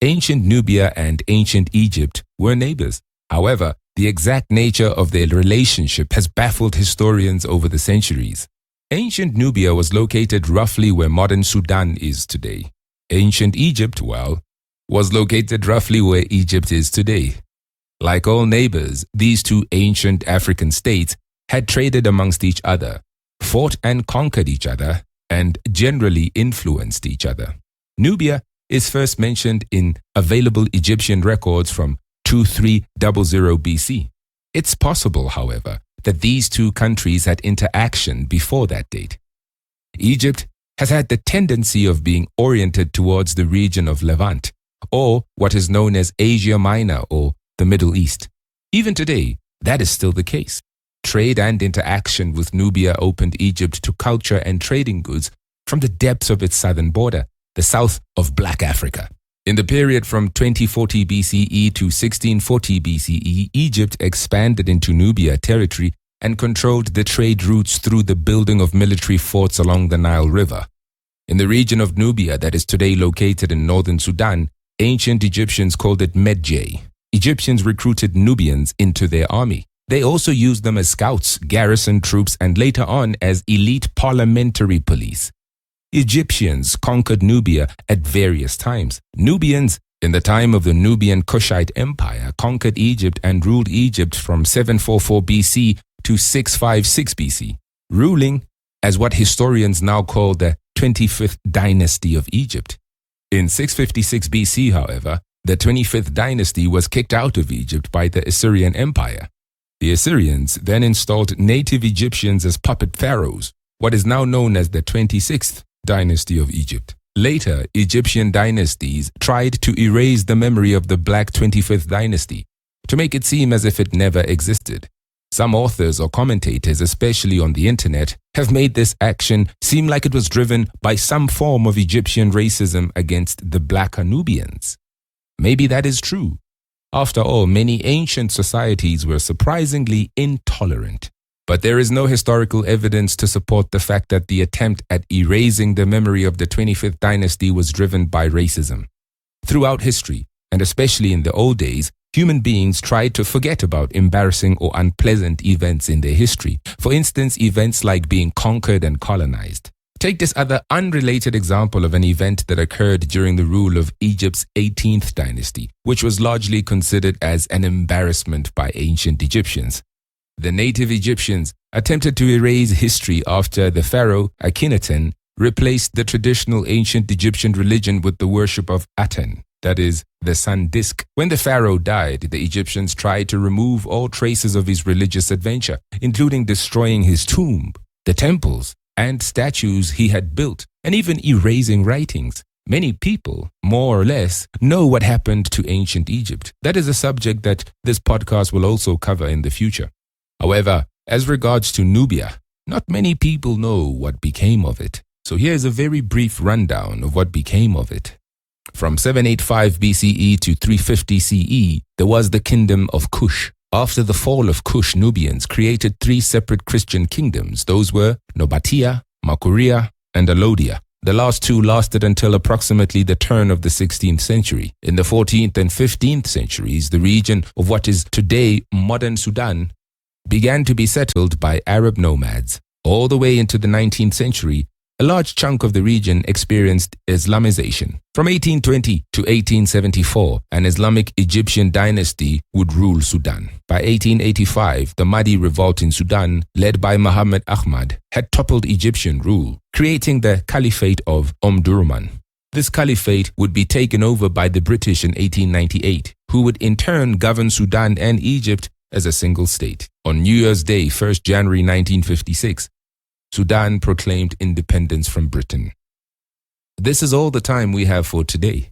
Ancient Nubia and ancient Egypt were neighbors. However, the exact nature of their relationship has baffled historians over the centuries. Ancient Nubia was located roughly where modern Sudan is today. Ancient Egypt, well, was located roughly where Egypt is today. Like all neighbors, these two ancient African states had traded amongst each other, fought and conquered each other, and generally influenced each other. Nubia is first mentioned in available Egyptian records from 2300 BC. It's possible, however, that these two countries had interaction before that date. Egypt has had the tendency of being oriented towards the region of Levant, or what is known as Asia Minor or the Middle East. Even today, that is still the case. Trade and interaction with Nubia opened Egypt to culture and trading goods from the depths of its southern border, the south of Black Africa. In the period from 2040 BCE to 1640 BCE, Egypt expanded into Nubia territory and controlled the trade routes through the building of military forts along the Nile River. In the region of Nubia that is today located in northern Sudan, ancient Egyptians called it Medjay. Egyptians recruited Nubians into their army. They also used them as scouts, garrison troops, and later on as elite parliamentary police. Egyptians conquered Nubia at various times. Nubians, in the time of the Nubian Kushite Empire, conquered Egypt and ruled Egypt from 744 BC to 656 BC, ruling as what historians now call the 25th dynasty of Egypt. In 656 BC, however, the 25th dynasty was kicked out of Egypt by the Assyrian Empire. The Assyrians then installed native Egyptians as puppet pharaohs, what is now known as the 26th dynasty of Egypt. Later, Egyptian dynasties tried to erase the memory of the Black 25th dynasty to make it seem as if it never existed. Some authors or commentators, especially on the internet, have made this action seem like it was driven by some form of Egyptian racism against the Black Nubians. Maybe that is true. After all, many ancient societies were surprisingly intolerant. But there is no historical evidence to support the fact that the attempt at erasing the memory of the 25th dynasty was driven by racism. Throughout history, and especially in the old days, human beings tried to forget about embarrassing or unpleasant events in their history. For instance, events like being conquered and colonized. Take this other unrelated example of an event that occurred during the rule of Egypt's 18th dynasty, which was largely considered as an embarrassment by ancient Egyptians. The native Egyptians attempted to erase history after the pharaoh Akhenaten replaced the traditional ancient Egyptian religion with the worship of Aten, that is, the sun disk. When the pharaoh died, the Egyptians tried to remove all traces of his religious adventure, including destroying his tomb, the temples, and statues he had built, and even erasing writings. Many people, more or less, know what happened to ancient Egypt. That is a subject that this podcast will also cover in the future. However, as regards to Nubia, not many people know what became of it. So here's a very brief rundown of what became of it. From 785 BCE to 350 CE, there was the kingdom of Kush. After the fall of Kush, Nubians created three separate Christian kingdoms. Those were Nobatia, Makuria, and Alodia. The last two lasted until approximately the turn of the 16th century. In the 14th and 15th centuries, the region of what is today modern Sudan began to be settled by Arab nomads. All the way into the 19th century, a large chunk of the region experienced Islamization. From 1820 to 1874, an Islamic Egyptian dynasty would rule Sudan. By 1885, the Mahdi revolt in Sudan, led by Muhammad Ahmad, had toppled Egyptian rule, creating the Caliphate of Omdurman. This caliphate would be taken over by the British in 1898, who would in turn govern Sudan and Egypt as a single state. On New Year's Day, 1st January 1956, Sudan proclaimed independence from Britain. This is all the time we have for today.